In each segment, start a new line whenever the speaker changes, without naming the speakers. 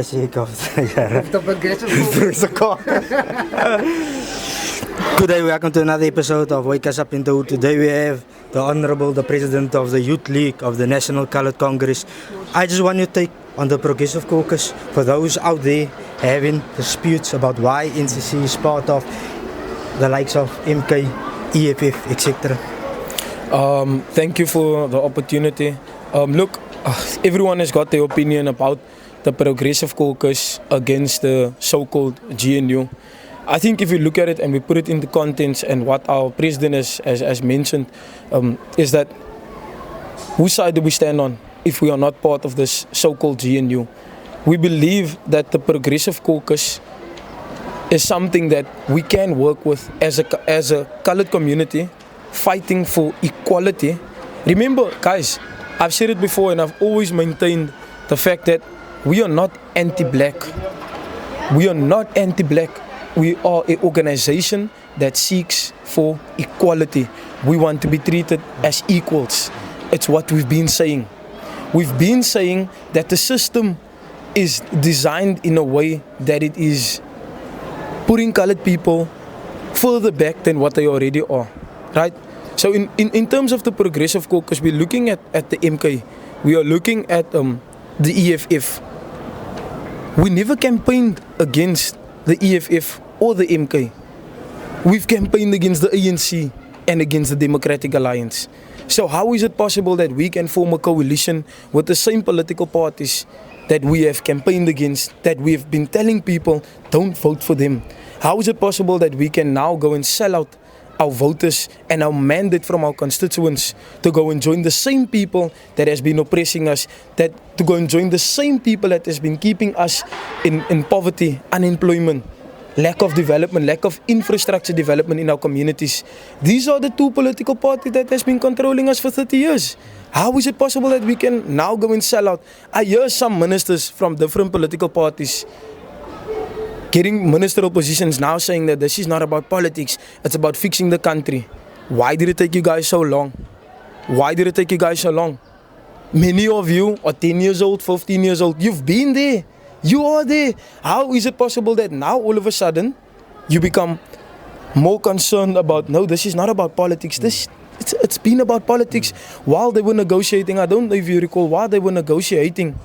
Sake of
the Progressive Caucus.
Good day, welcome to another episode of Wake Us Up in the Hood. Today we have the Honorable, the President of the Youth League of the National Colored Congress. I just want your take on the Progressive Caucus for those out there having disputes about why NCC is part of the likes of MK, EFF, etc.
Thank you for the opportunity. Look, everyone has got their opinion about the Progressive Caucus against the so-called GNU. I think if you look at it and we put it into context and what our president has mentioned, is that whose side do we stand on if we are not part of this so-called GNU? We believe that the Progressive Caucus is something that we can work with as a colored community fighting for equality. Remember, guys, I've said it before and I've always maintained the fact that we are not anti-black. We are not anti-black. We are an organization that seeks for equality. We want to be treated as equals. It's what we've been saying. We've been saying that the system is designed in a way that it is putting colored people further back than what they already are, right? So in terms of the Progressive Caucus, we're looking at the MK. We are looking at the EFF. We never campaigned against the EFF or the MK. We've campaigned against the ANC and against the Democratic Alliance. So how is it possible that we can form a coalition with the same political parties that we have campaigned against, that we have been telling people don't vote for them? How is it possible that we can now go and sell out our voters and our mandate from our constituents to go and join the same people that has been oppressing us, that to go and join the same people that has been keeping us in poverty, unemployment, lack of development, lack of infrastructure development in our communities? These are the two political parties that has been controlling us for 30 years. How is it possible that we can now go and sell out? I hear some ministers from different political parties getting ministerial positions now saying that this is not about politics, it's about fixing the country. Why did it take you guys so long? Why did it take you guys so long? Many of you are 10 years old, 15 years old. You've been there. You are there. How is it possible that now all of a sudden you become more concerned about, no, this is not about politics. It's been about politics. While they were negotiating, I don't know if you recall, while they were negotiating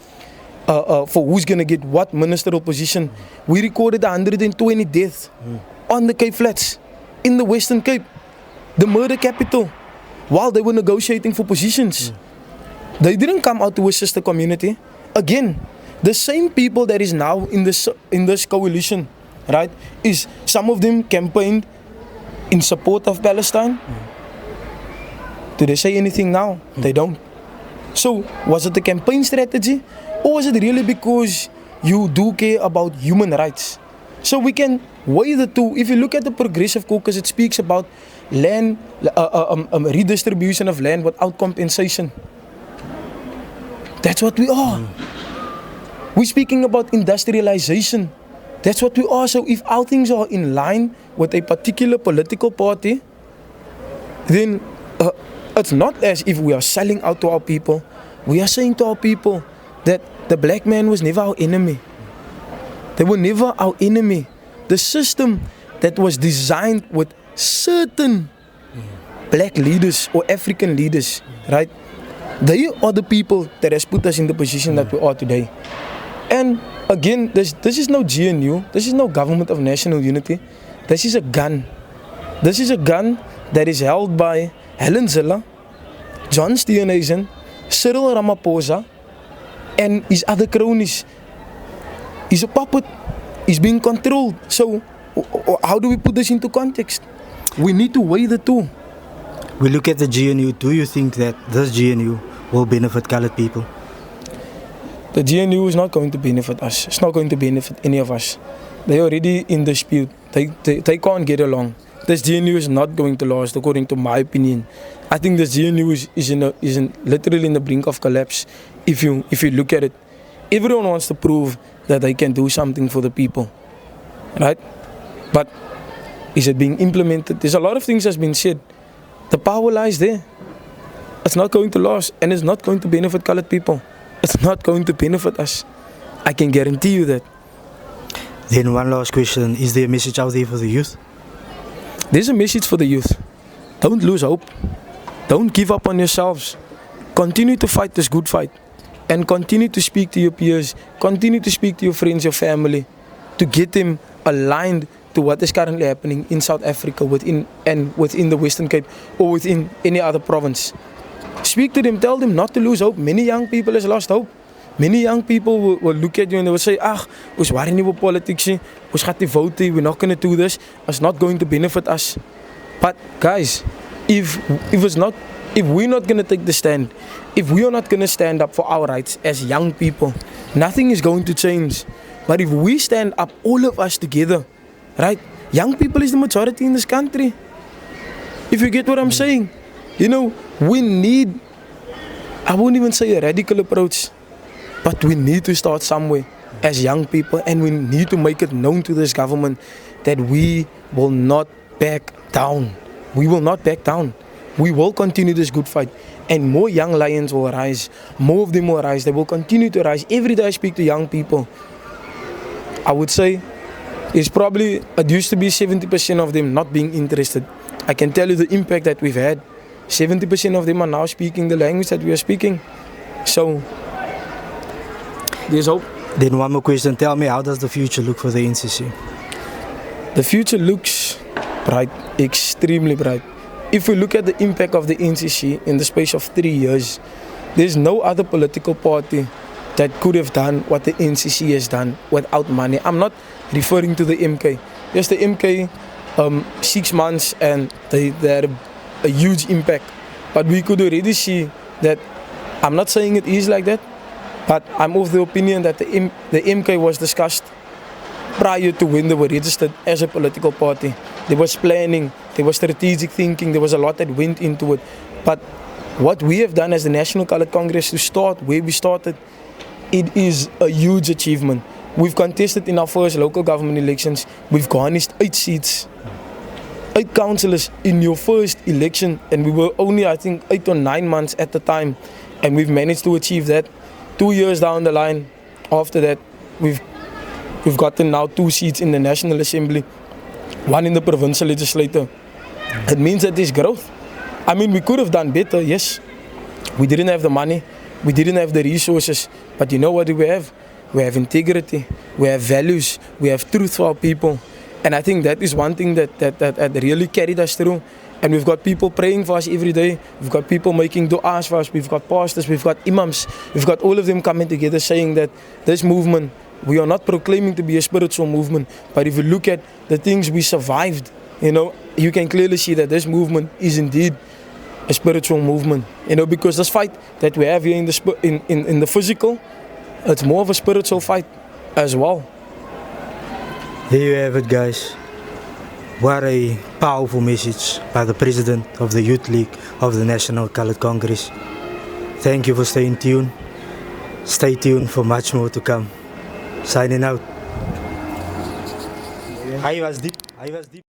for who's going to get what ministerial position, we recorded 120 deaths on the Cape Flats, in the Western Cape, the murder capital, while they were negotiating for positions. They didn't come out to assist the community. Again, the same people that is now in this coalition, right, is some of them campaigned in support of Palestine. Do they say anything now? They don't. So, was it a campaign strategy? Or was it really because you do care about human rights? So we can weigh the two. If you look at the Progressive Caucus, it speaks about land, redistribution of land without compensation. That's what we are. We're speaking about industrialization. That's what we are. So if our things are in line with a particular political party, then it's not as if we are selling out to our people. We are saying to our people that the black man was never our enemy. They were never our enemy. The system that was designed with certain black leaders or African leaders, right? They are the people that has put us in the position that we are today. And again, this is no GNU. This is no Government of National Unity. This is a gun. This is a gun that is held by Helen Zille, John Steenhuisen, Cyril Ramaphosa, and his other cronies. He's a puppet. He's being controlled. So, how do we put this into context? We need to weigh the two.
We look at the GNU. Do you think that this GNU will benefit colored people?
The GNU is not going to benefit us. It's not going to benefit any of us. They're already in dispute. They can't get along. This GNU is not going to last, according to my opinion. I think this GNU is literally in the brink of collapse. If you look at it, everyone wants to prove that they can do something for the people, right? But is it being implemented? There's a lot of things that's been said. The power lies there. It's not going to last, and it's not going to benefit colored people. It's not going to benefit us. I can guarantee you that.
Then one last question, is there a message out there for the youth?
There's a message for the youth. Don't lose hope. Don't give up on yourselves. Continue to fight this good fight. And continue to speak to your peers. Continue to speak to your friends, your family, to get them aligned to what is currently happening in South Africa within the Western Cape or within any other province. Speak to them, tell them not to lose hope. Many young people has lost hope. Many young people will look at you and they will say, ons worry nie oor politics nie. Ons gaan nie vote nie. We're not going to do this. It's not going to benefit us. But guys, if we're not going to take the stand, if we are not going to stand up for our rights as young people, nothing is going to change. But if we stand up, all of us together, right? Young people is the majority in this country. If you get what I'm saying, you know, we need, I won't even say a radical approach, but we need to start somewhere as young people, and we need to make it known to this government that we will not back down. We will not back down. We will continue this good fight, and more young lions will rise. More of them will rise. They will continue to rise. Every day I speak to young people, I would say it used to be 70% of them not being interested. I can tell you the impact that we've had. 70% of them are now speaking the language that we are speaking. So, there's hope.
Then one more question, tell me, how does the future look for the NCC?
The future looks bright, extremely bright. If we look at the impact of the NCC in the space of 3 years, there's no other political party that could have done what the NCC has done without money. I'm not referring to the MK. Yes, the MK, 6 months and they had a huge impact. But we could already see that, I'm not saying it is like that, but I'm of the opinion that the MK was discussed prior to when they were registered as a political party. There was planning, there was strategic thinking, there was a lot that went into it. But what we have done as the National Colored Congress to start where we started, it is a huge achievement. We've contested in our first local government elections. We've garnished 8 seats, 8 councillors in your first election, and we were only, I think, 8 or 9 months at the time, and we've managed to achieve that. 2 years down the line, after that, we've gotten now 2 seats in the National Assembly, 1 in the provincial legislature. It means that there's growth. I mean, we could have done better, yes. We didn't have the money, we didn't have the resources, but you know what do we have? We have integrity, we have values, we have truth for our people. And I think that is one thing that really carried us through. And we've got people praying for us every day. We've got people making du'as for us. We've got pastors, we've got imams. We've got all of them coming together saying that this movement, we are not proclaiming to be a spiritual movement. But if you look at the things we survived, you know, you can clearly see that this movement is indeed a spiritual movement. You know, because this fight that we have here in the physical, it's more of a spiritual fight as well.
There you have it, guys. What a powerful message by the President of the Youth League of the National Colored Congress. Thank you for staying tuned. Stay tuned for much more to come. Signing out. I was deep.